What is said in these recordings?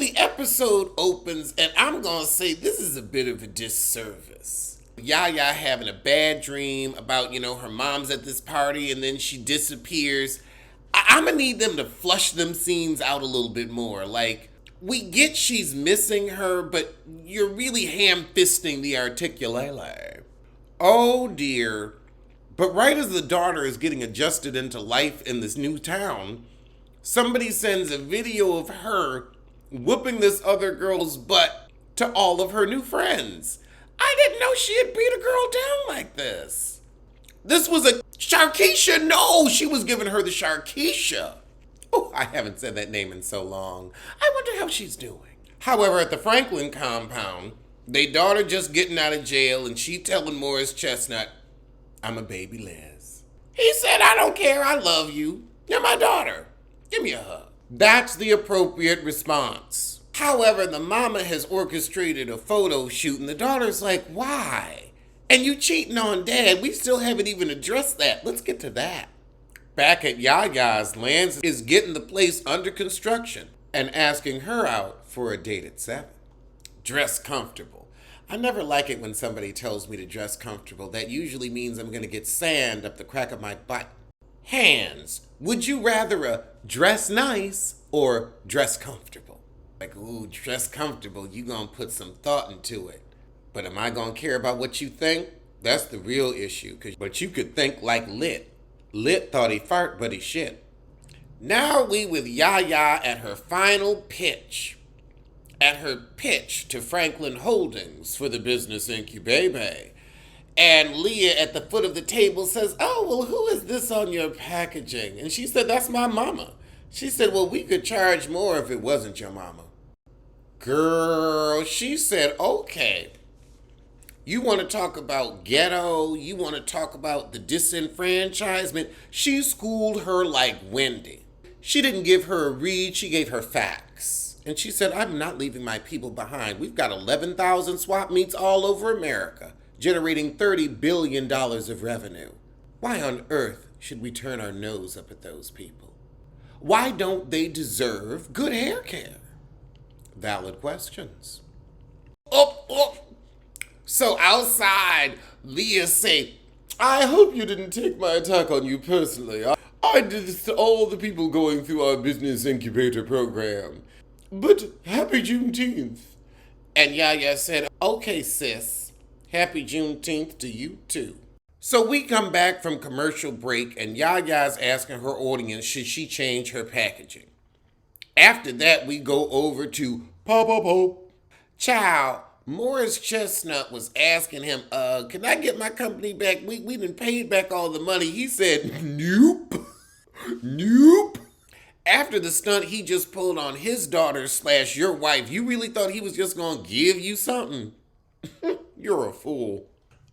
So the episode opens, and I'm going to say this is a bit of a disservice. Yaya having a bad dream about, her mom's at this party, and then she disappears. I'm going to need them to flush them scenes out a little bit more. Like, we get she's missing her, but you're really ham-fisting the articulate. Oh, dear. But right as the daughter is getting adjusted into life in this new town, somebody sends a video of her whooping this other girl's butt to all of her new friends. I didn't know she had beat a girl down like this. This was a Sharkeisha. No, she was giving her the Sharkeisha. Oh, I haven't said that name in so long. I wonder how she's doing. However, at the Franklin compound, their daughter just getting out of jail, and she telling Morris Chestnut, I'm a baby Liz. He said, I don't care, I love you. You're my daughter. Give me a hug. That's the appropriate response. However, the mama has orchestrated a photo shoot, and the daughter's like, why? And you cheating on dad, we still haven't even addressed that. Let's get to that. Back at Yaya's, Lance is getting the place under construction and asking her out for a date at 7. Dress comfortable. I never like it when somebody tells me to dress comfortable. That usually means I'm going to get sand up the crack of my butt. Hands. Would you rather a dress nice or dress comfortable? Like, ooh, dress comfortable, you going to put some thought into it. But am I going to care about what you think? That's the real issue. But you could think like Lit. Lit thought he fart, but he shit. Now we with Yaya at her final pitch. At her pitch to Franklin Holdings for the business incubator. And Leah at the foot of the table says, oh, well, who is this on your packaging? And she said, that's my mama. She said, well, we could charge more if it wasn't your mama. Girl, she said, okay. You want to talk about ghetto? You want to talk about the disenfranchisement? She schooled her like Wendy. She didn't give her a read, she gave her facts. And she said, I'm not leaving my people behind. We've got 11,000 swap meets all over America, generating $30 billion of revenue. Why on earth should we turn our nose up at those people? Why don't they deserve good hair care? Valid questions. Oh. So outside, Leah say, I hope you didn't take my attack on you personally. I did this to all the people going through our business incubator program. But happy Juneteenth. And Yaya said, okay, sis, happy Juneteenth to you too. So we come back from commercial break, and Yaya's asking her audience, should she change her packaging? After that, we go over to Pop. Child, Morris Chestnut was asking him, can I get my company back? We done paid back all the money. He said, nope. After the stunt he just pulled on his daughter / your wife, you really thought he was just going to give you something? You're a fool.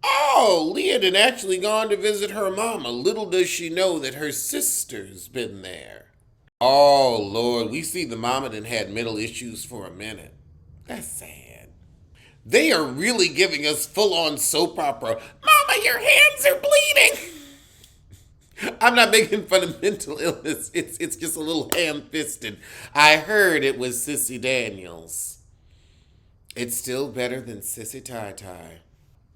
Oh, Leah had actually gone to visit her mama. Little does she know that her sister's been there. Oh, Lord, we see the mama done had mental issues for a minute. That's sad. They are really giving us full-on soap opera. Mama, your hands are bleeding. I'm not making fun of mental illness. It's just a little ham-fisted. I heard it was Sissy Daniels. It's still better than Sissy Tai.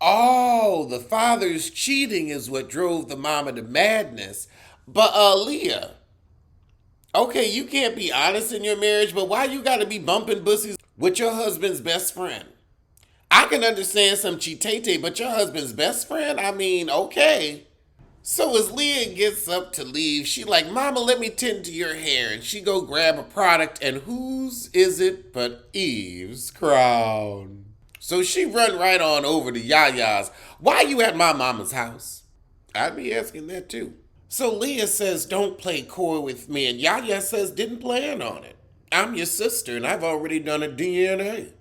Oh, the father's cheating is what drove the mama to madness. But Leah, okay, you can't be honest in your marriage, but why you gotta be bumping bussies with your husband's best friend? I can understand some cheatete, but your husband's best friend? I mean, okay. So as Leah gets up to leave, she like, Mama, let me tend to your hair. And she go grab a product, and whose is it but Eve's crown? So she run right on over to Yaya's. Why you at my mama's house? I'd be asking that too. So Leah says, don't play coy with me. And Yaya says, didn't plan on it. I'm your sister, and I've already done a DNA.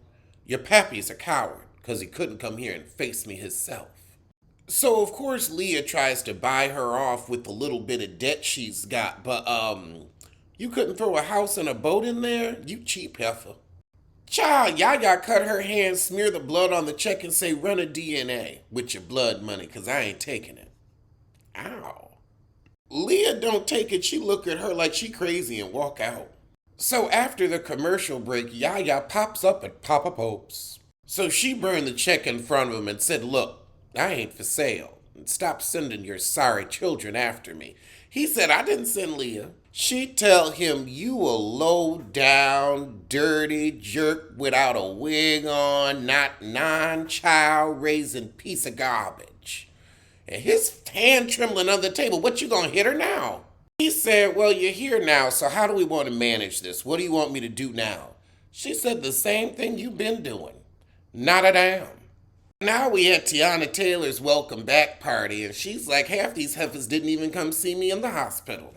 Your pappy's a coward, because he couldn't come here and face me himself. So, of course, Leah tries to buy her off with the little bit of debt she's got. But, you couldn't throw a house and a boat in there? You cheap heifer. Child, Yaya cut her hand, smear the blood on the check, and say, run a DNA with your blood money, because I ain't taking it. Ow. Leah don't take it. She look at her like she crazy and walk out. So after the commercial break, Yaya pops up at Papa Pope's. So she burned the check in front of him and said, "Look, I ain't for sale. Stop sending your sorry children after me." He said, "I didn't send Leah." She tell him, "You a low down, dirty jerk without a wig on, not non-child raising piece of garbage." And his hand trembling on the table. "What, you gonna hit her now?" He said, "Well, you're here now, so how do we want to manage this? What do you want me to do now?" She said, "The same thing you've been doing. Not a damn." Now we at Tiana Taylor's welcome back party, and she's like, "Half these heifers didn't even come see me in the hospital,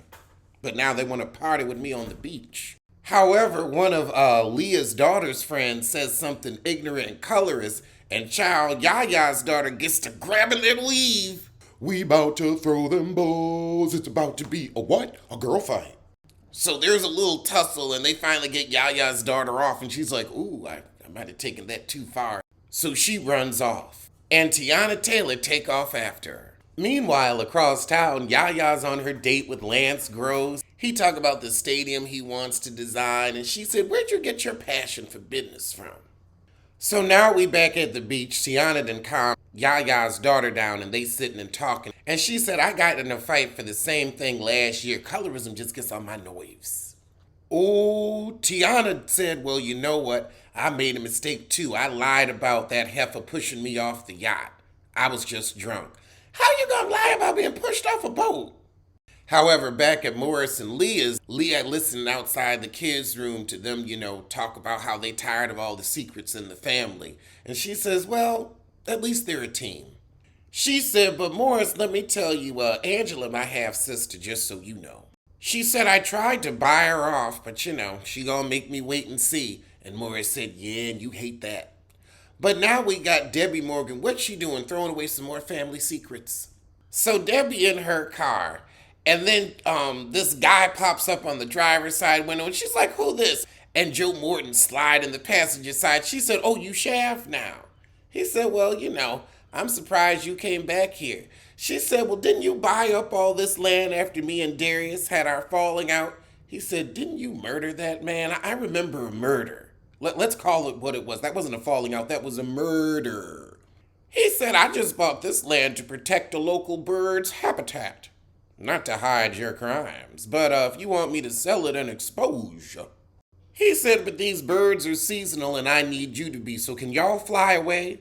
but now they want to party with me on the beach." However, one of Leah's daughter's friends says something ignorant and colorist, and child Yaya's daughter gets to grabbing their weave. "We about to throw them balls. It's about to be a what? A girl fight." So there's a little tussle, and they finally get Yaya's daughter off, and she's like, "Ooh, I might have taken that too far." So she runs off, and Tiana Taylor take off after her. Meanwhile, across town, Yaya's on her date with Lance Groves. He talk about the stadium he wants to design, and she said, "Where'd you get your passion for business from?" So now we back at the beach. Tiana done calmed Yaya's daughter down, and they sitting and talking. And she said, "I got in a fight for the same thing last year. Colorism just gets on my nerves." Oh, Tiana said, "Well, you know what? I made a mistake too. I lied about that heifer pushing me off the yacht. I was just drunk." "How you gonna lie about being pushed off a boat?" However, back at Morris and Leah's, Leah listened outside the kids' room to them, talk about how they tired of all the secrets in the family. And she says, "Well, at least they're a team." She said, "But Morris, let me tell you, Angela, my half-sister, just so you know." She said, "I tried to buy her off, but she gonna make me wait and see." And Morris said, "Yeah, and you hate that." But now we got Debbie Morgan. What's she doing? Throwing away some more family secrets. So Debbie in her car, and then this guy pops up on the driver's side window, and she's like, "Who this?" And Joe Morton slide in the passenger side. She said, "Oh, you Shaft now." He said, "Well, I'm surprised you came back here." She said, "Well, didn't you buy up all this land after me and Darius had our falling out?" He said, "Didn't you murder that man? I remember a murder. Let's call it what it was. That wasn't a falling out, that was a murder." He said, "I just bought this land to protect a local bird's habitat. Not to hide your crimes, but if you want me to sell it and expose you." He said, "But these birds are seasonal and I need you to be, so can y'all fly away?"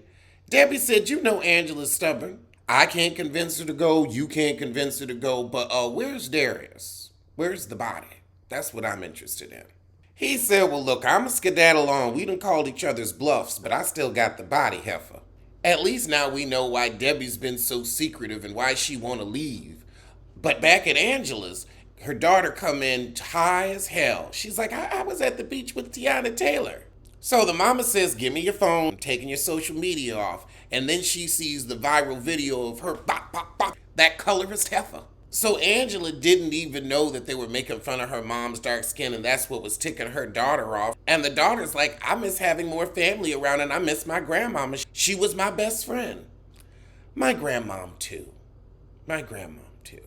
Debbie said, Angela's stubborn. I can't convince her to go, you can't convince her to go, but where's Darius? Where's the body? That's what I'm interested in." He said, "Well, look, I'm a skedaddle on. We done called each other's bluffs, but I still got the body, heifer." At least now we know why Debbie's been so secretive and why she want to leave. But back at Angela's, her daughter come in high as hell. She's like, I was at the beach with Tiana Taylor." So the mama says, "Give me your phone, I'm taking your social media off." And then she sees the viral video of her, bop, bop, bop, that colorist heifer. So Angela didn't even know that they were making fun of her mom's dark skin, and that's what was ticking her daughter off. And the daughter's like, "I miss having more family around, and I miss my grandmama. She was my best friend." My grandmom too. My grandmom too.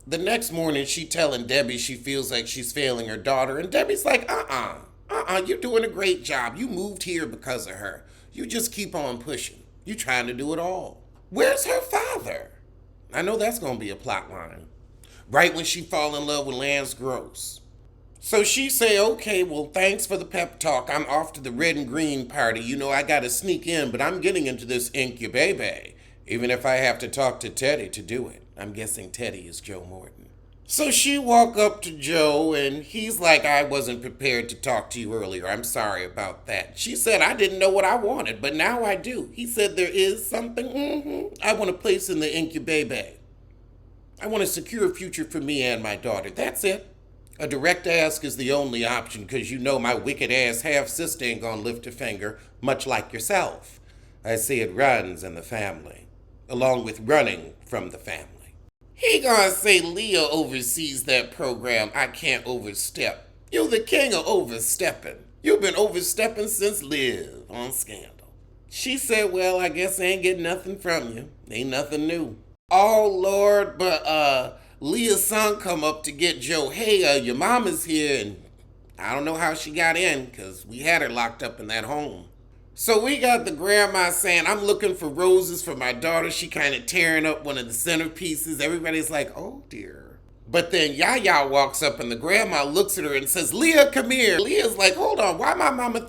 The next morning, she telling Debbie she feels like she's failing her daughter, and Debbie's like, you're doing a great job. You moved here because of her. You just keep on pushing. You trying to do it all. Where's her father? I know that's going to be a plot line. Right when she fall in love with Lance Gross. So she say, "Okay, well, thanks for the pep talk. I'm off to the red and green party. I got to sneak in, but I'm getting into this incubaby, even if I have to talk to Teddy to do it." I'm guessing Teddy is Joe Morton. So she walk up to Joe, and he's like, "I wasn't prepared to talk to you earlier. I'm sorry about that." She said, "I didn't know what I wanted, but now I do." He said, "There is something I want to place in the incubaby. I want a secure future for me and my daughter. That's it. A direct ask is the only option, because my wicked ass half-sister ain't gonna lift a finger, much like yourself. I see it runs in the family, along with running from the family." He gonna say Leah oversees that program. I can't overstep. You the king of overstepping. You've been overstepping since Liv on Scandal. She said, "Well, I guess I ain't getting nothing from you. Ain't nothing new." Oh, Lord, but Leah's son come up to get Joe. "Hey, your mama's here," and I don't know how she got in, because we had her locked up in that home. So we got the grandma saying, I'm looking for roses for my daughter. She kind of tearing up one of the centerpieces. Everybody's like, oh dear. But then Yaya walks up and the grandma looks at her and says, Leah, come here. Leah's like, hold on, why my mama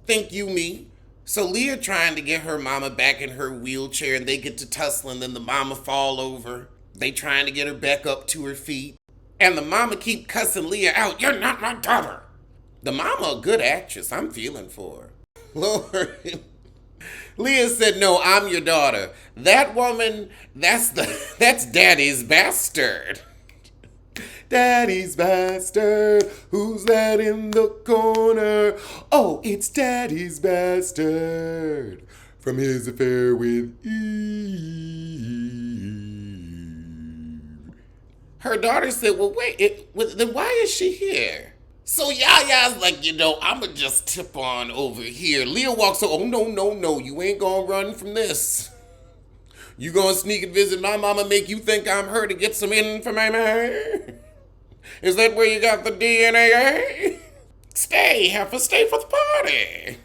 think you me? So Leah trying to get her mama back in her wheelchair and they get to tussling, then the mama fall over. They trying to get her back up to her feet. And the mama keep cussing Leah out, you're not my daughter. The mama a good actress, I'm feeling for her. Lord. Leah said, no, I'm your daughter. That woman, that's Daddy's bastard. Daddy's bastard, who's that in the corner? Oh, it's Daddy's bastard from his affair with Eve. Her daughter said, well, wait, then why is she here? So Yaya's like, I'ma just tip on over here. Leah walks over, oh, no, you ain't gonna run from this. You gonna sneak and visit my mama, make you think I'm her to get some information? Is that where you got the DNA? Stay for the party.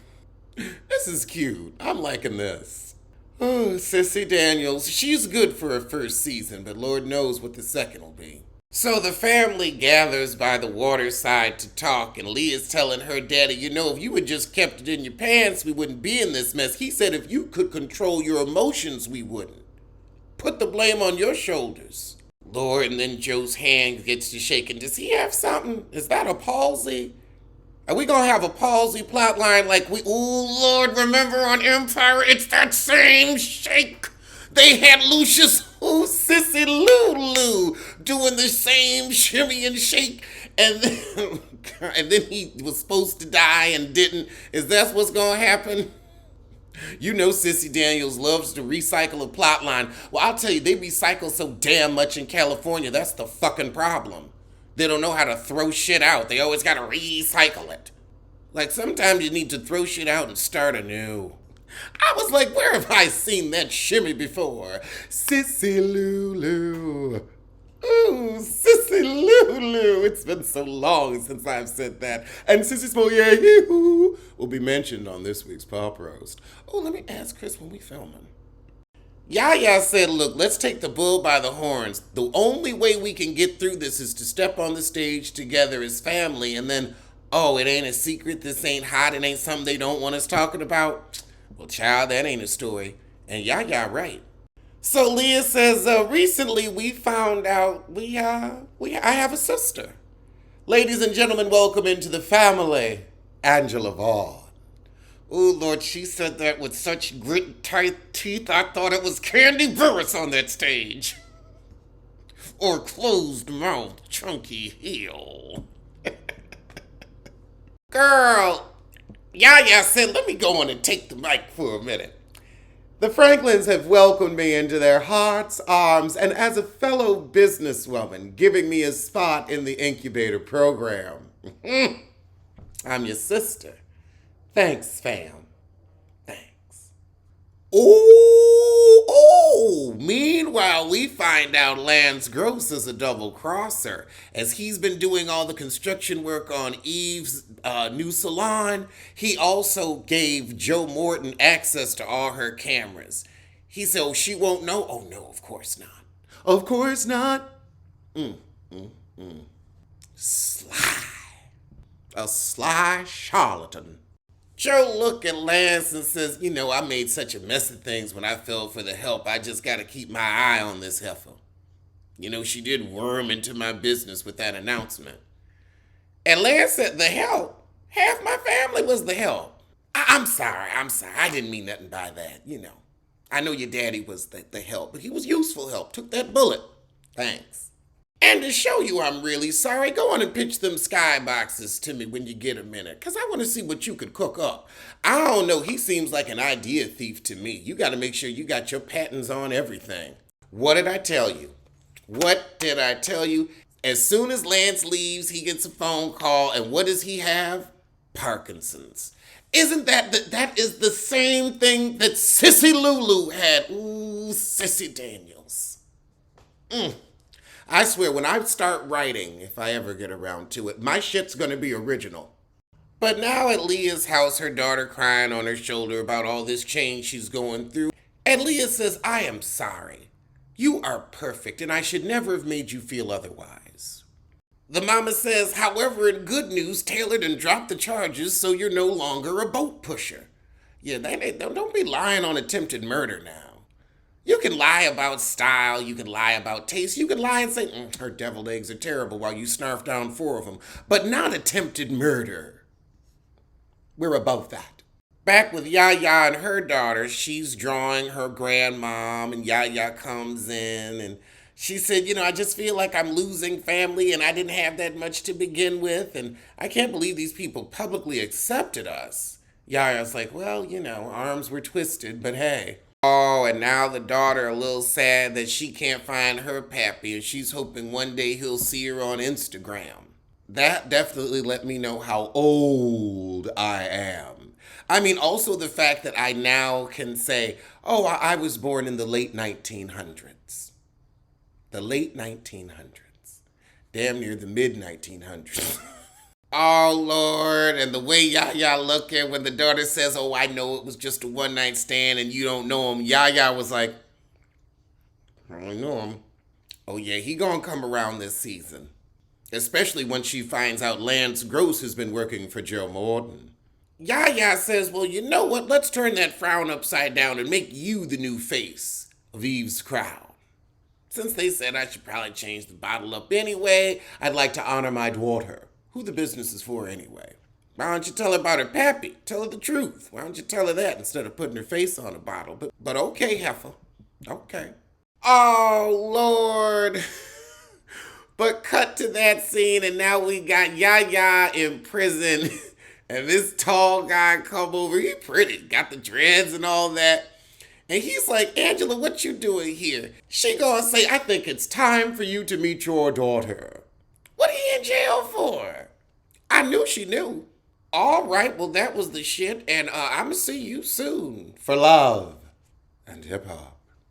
This is cute. I'm liking this. Oh, Sissy Daniels, she's good for her first season, but Lord knows what the second will be. So the family gathers by the waterside to talk, and Leah's telling her daddy, if you had just kept it in your pants, we wouldn't be in this mess. He said if you could control your emotions, we wouldn't. Put the blame on your shoulders. Lord, and then Joe's hand gets to shaking. Does he have something? Is that a palsy? Are we going to have a palsy plot line like Lord, remember on Empire, it's that same shake. They had Lucius, Sissy Lulu, doing the same shimmy and shake, and then he was supposed to die and didn't. Is that what's going to happen? Sissy Daniels loves to recycle a plot line. Well, I'll tell you, they recycle so damn much in California. That's the fucking problem. They don't know how to throw shit out. They always got to recycle it. Like, sometimes you need to throw shit out and start anew. I was like, where have I seen that shimmy before? Sissy Lulu. Ooh, Sissy Lulu. It's been so long since I've said that. And Sissy Small Yahoo will be mentioned on this week's Pop Roast. Oh, let me ask Chris when we filming. Yaya said, look, let's take the bull by the horns. The only way we can get through this is to step on the stage together as family, and then, it ain't a secret, this ain't hot, it ain't something they don't want us talking about. Well, child, that ain't a story. And Yaya right. So Leah says, recently we found out I have a sister. Ladies and gentlemen, welcome into the family, Angela Vaughn. Oh, Lord, she said that with such grit and tight teeth, I thought it was Candy Burris on that stage. Or closed mouth, chunky heel. Girl, Yaya said, let me go on and take the mic for a minute. The Franklins have welcomed me into their hearts, arms, and as a fellow businesswoman, giving me a spot in the incubator program. I'm your sister. Thanks, fam. Thanks. Oh, meanwhile, we find out Lance Gross is a double crosser. As he's been doing all the construction work on Eve's new salon, he also gave Joe Morton access to all her cameras. He said, oh, she won't know? Oh, no, of course not. Of course not. Sly. A sly charlatan. Joe looked at Lance and says, I made such a mess of things when I fell for the help. I just got to keep my eye on this heifer. She did worm into my business with that announcement. And Lance said, the help? Half my family was the help. I'm sorry. I didn't mean nothing by that, I know your daddy was the help, but he was useful help. Took that bullet. Thanks. And to show you I'm really sorry, go on and pitch them skyboxes to me when you get a minute, because I want to see what you could cook up. I don't know, he seems like an idea thief to me. You got to make sure you got your patents on everything. What did I tell you? As soon as Lance leaves, he gets a phone call, and what does he have? Parkinson's. Isn't that is the same thing that Sissy Lulu had? Ooh, Sissy Daniels. I swear, when I start writing, if I ever get around to it, my shit's gonna be original. But now at Leah's house, her daughter crying on her shoulder about all this change she's going through. And Leah says, I am sorry. You are perfect, and I should never have made you feel otherwise. The mama says, however, in good news, Taylor done dropped the charges, so you're no longer a boat pusher. Yeah, don't be lying on attempted murder now. You can lie about style, you can lie about taste, you can lie and say, her deviled eggs are terrible while you snarf down 4 of them, but not attempted murder. We're above that. Back with Yaya and her daughter, she's drawing her grandmom, and Yaya comes in, and she said, I just feel like I'm losing family, and I didn't have that much to begin with, and I can't believe these people publicly accepted us. Yaya's like, well, arms were twisted, but hey. Oh, and now the daughter a little sad that she can't find her pappy, and she's hoping one day he'll see her on Instagram. That definitely let me know how old I am. I mean, also the fact that I now can say, oh, I was born in the late 1900s. The late 1900s. Damn near the mid 1900s. Oh, Lord. And the way Yaya looking when the daughter says, oh, I know it was just a one-night stand and you don't know him. Yaya was like, I don't know him. Oh, yeah, he gonna come around this season. Especially when she finds out Lance Gross has been working for Joe Morton. Yaya says, well, you know what? Let's turn that frown upside down and make you the new face of Eve's Crown. Since they said I should probably change the bottle up anyway, I'd like to honor my daughter. Who the business is for anyway? Why don't you tell her about her pappy? Tell her the truth. Why don't you tell her that instead of putting her face on a bottle? But okay, heifer. Okay. Oh, Lord. But cut to that scene, and now we got Yaya in prison. And this tall guy come over. He pretty. Got the dreads and all that. And he's like, Angela, what you doing here? She gonna say, I think it's time for you to meet your daughter. What are you in jail for? I knew she knew. All right, well, that was the shit. And I'm going to see you soon for love and hip hop.